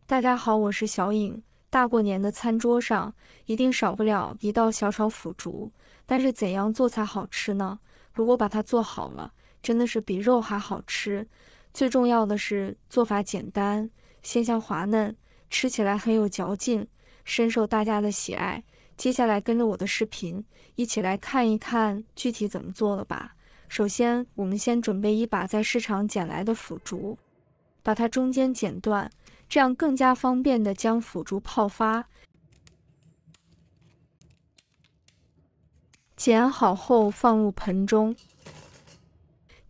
大家好，我是小颖。大过年的餐桌上一定少不了一道小炒腐竹，但是怎样做才好吃呢？如果把它做好了，真的是比肉还好吃。最重要的是做法简单，鲜香滑嫩，吃起来很有嚼劲，深受大家的喜爱。接下来跟着我的视频，一起来看一看具体怎么做了吧。首先，我们先准备一把在市场捡来的腐竹，把它中间剪断。这样更加方便的将腐竹泡发。剪好后放入盆中，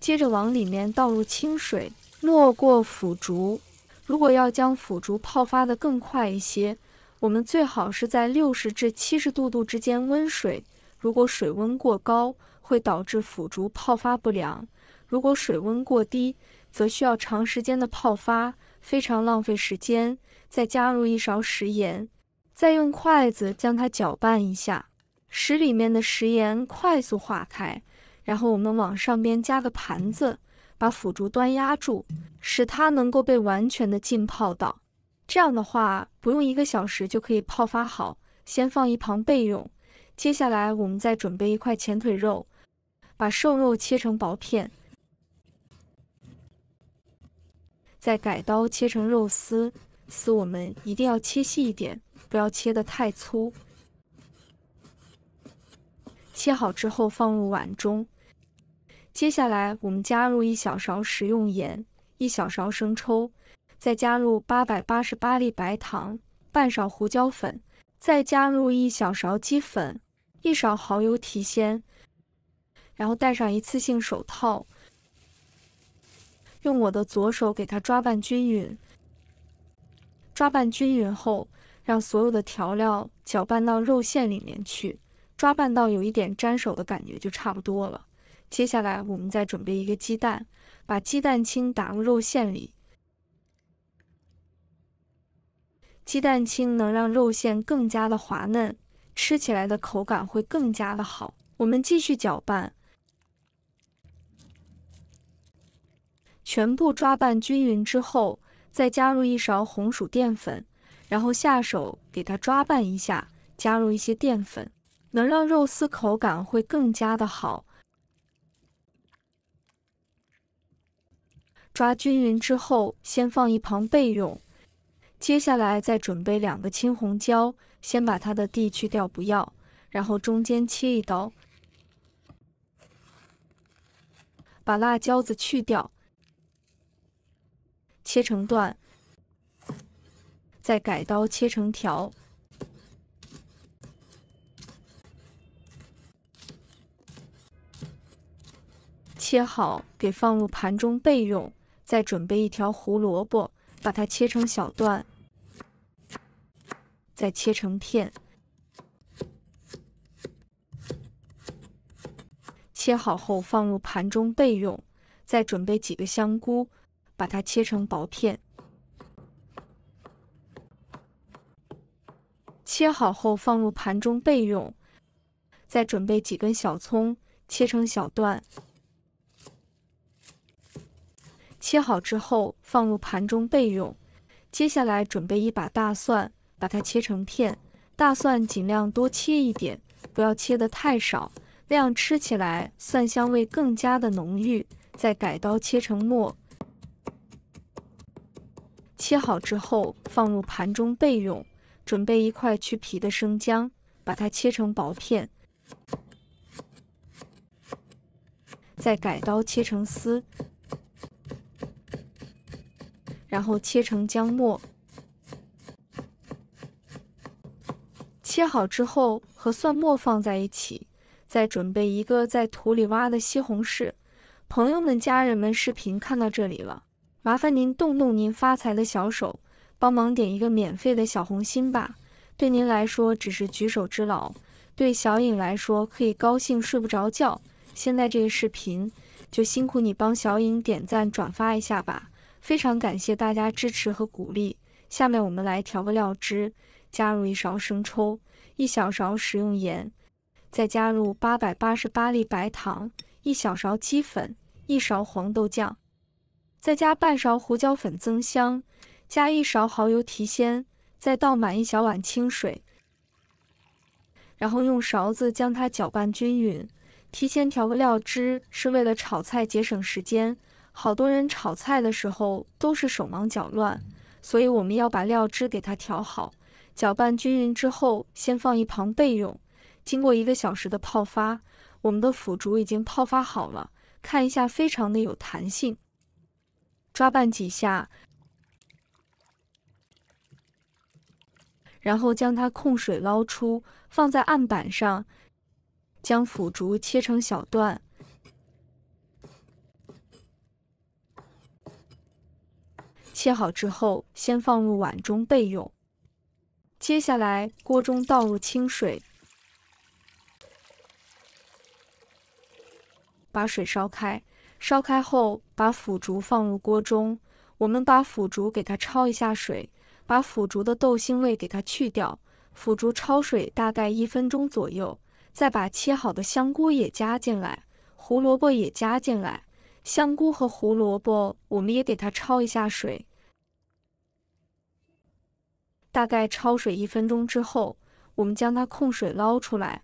接着往里面倒入清水，没过腐竹。如果要将腐竹泡发的更快一些，我们最好是在60至70度之间温水。如果水温过高，会导致腐竹泡发不良；如果水温过低，则需要长时间的泡发，非常浪费时间。再加入1勺食盐，再用筷子将它搅拌一下，使里面的食盐快速化开。然后我们往上边加个盘子，把腐竹端压住，使它能够被完全的浸泡到。这样的话，不用1个小时就可以泡发好，先放一旁备用。接下来我们再准备1块前腿肉，把瘦肉切成薄片，再改刀切成肉丝，丝我们一定要切细一点，不要切得太粗。切好之后放入碗中。接下来我们加入1小勺食用盐，1小勺生抽，再加入888粒白糖，半勺胡椒粉，再加入1小勺鸡粉，1勺蚝油提鲜。然后戴上一次性手套，用我的左手给它抓拌均匀。抓拌均匀后，让所有的调料搅拌到肉馅里面去，抓拌到有一点沾手的感觉就差不多了。接下来我们再准备1个鸡蛋，把鸡蛋清打入肉馅里。鸡蛋清能让肉馅更加的滑嫩，吃起来的口感会更加的好。我们继续搅拌，全部抓拌均匀之后，再加入1勺红薯淀粉，然后下手给它抓拌一下，加入一些淀粉，能让肉丝口感会更加的好。抓均匀之后，先放一旁备用。接下来再准备2个青红椒，先把它的蒂去掉不要，然后中间切1刀，把辣椒子去掉，切成段，再改刀切成条。切好给放入盘中备用。再准备1条胡萝卜，把它切成小段，再切成片。切好后放入盘中备用。再准备几个香菇，把它切成薄片。切好后放入盘中备用。再准备几根小葱，切成小段。切好之后放入盘中备用。接下来准备1把大蒜，把它切成片。大蒜尽量多切一点，不要切得太少，那样吃起来蒜香味更加的浓郁。再改刀切成末。切好之后放入盘中备用。准备1块去皮的生姜，把它切成薄片。再改刀切成丝。然后切成姜末，切好之后和蒜末放在一起，再准备1个在土里挖的西红柿。朋友们、家人们，视频看到这里了，麻烦您动动您发财的小手，帮忙点1个免费的小红心吧。对您来说只是举手之劳，对小颖来说可以高兴睡不着觉。现在这个视频就辛苦你帮小颖点赞转发一下吧。非常感谢大家支持和鼓励。下面我们来调个料汁，加入1勺生抽，1小勺食用盐，再加入888粒白糖，1小勺鸡粉，1勺黄豆酱，再加半勺胡椒粉增香。加1勺蚝油提鲜，再倒满1小碗清水，然后用勺子将它搅拌均匀。提前调个料汁是为了炒菜节省时间，好多人炒菜的时候都是手忙脚乱，所以我们要把料汁给它调好。搅拌均匀之后，先放一旁备用。经过1个小时的泡发，我们的腐竹已经泡发好了，看一下非常的有弹性。抓拌几下，然后将它控水捞出，放在案板上，将腐竹切成小段。切好之后，先放入碗中备用。接下来，锅中倒入清水，把水烧开。烧开后，把腐竹放入锅中。我们把腐竹给它焯一下水，把腐竹的豆腥味给它去掉。腐竹焯水大概1分钟左右，再把切好的香菇也加进来，胡萝卜也加进来。香菇和胡萝卜我们也给它焯一下水。大概焯水1分钟之后，我们将它控水捞出来，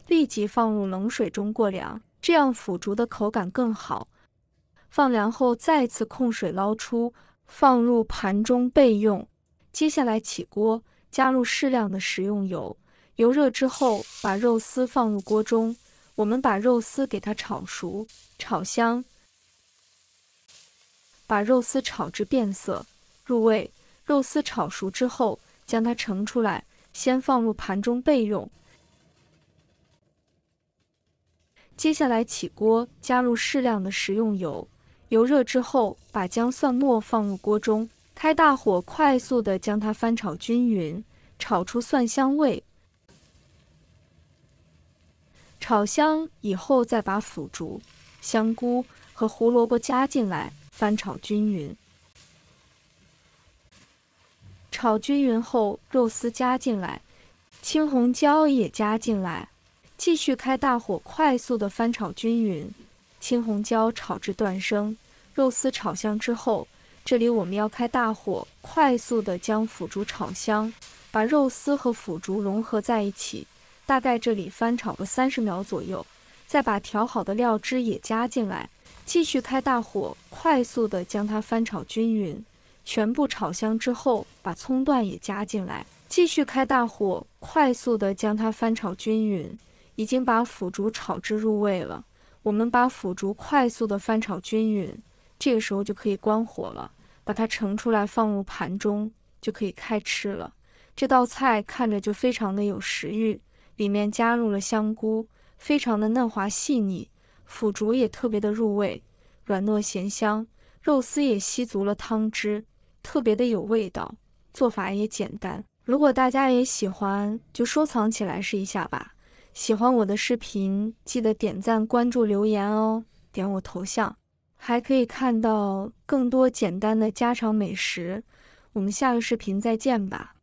立即放入冷水中过凉，这样腐竹的口感更好。放凉后再次控水捞出，放入盘中备用。接下来起锅，加入适量的食用油，油热之后把肉丝放入锅中，我们把肉丝给它炒熟、炒香，把肉丝炒至变色入味。肉丝炒熟之后，将它盛出来，先放入盘中备用。接下来起锅，加入适量的食用油，油热之后，把姜蒜末放入锅中，开大火快速的将它翻炒均匀，炒出蒜香味。炒香以后，再把腐竹、香菇和胡萝卜加进来，翻炒均匀。炒均匀后，肉丝加进来，青红椒也加进来，继续开大火快速的翻炒均匀。青红椒炒至断生，肉丝炒香之后，这里我们要开大火快速的将腐竹炒香，把肉丝和腐竹融合在一起，大概这里翻炒个30秒左右，再把调好的料汁也加进来，继续开大火快速的将它翻炒均匀。全部炒香之后，把葱段也加进来，继续开大火，快速的将它翻炒均匀。已经把腐竹炒至入味了，我们把腐竹快速的翻炒均匀，这个时候就可以关火了，把它盛出来放入盘中，就可以开吃了。这道菜看着就非常的有食欲，里面加入了香菇，非常的嫩滑细腻，腐竹也特别的入味，软糯咸香，肉丝也吸足了汤汁，特别的有味道，做法也简单。如果大家也喜欢，就收藏起来试一下吧。喜欢我的视频，记得点赞、关注、留言哦，点我头像，还可以看到更多简单的家常美食。我们下个视频再见吧。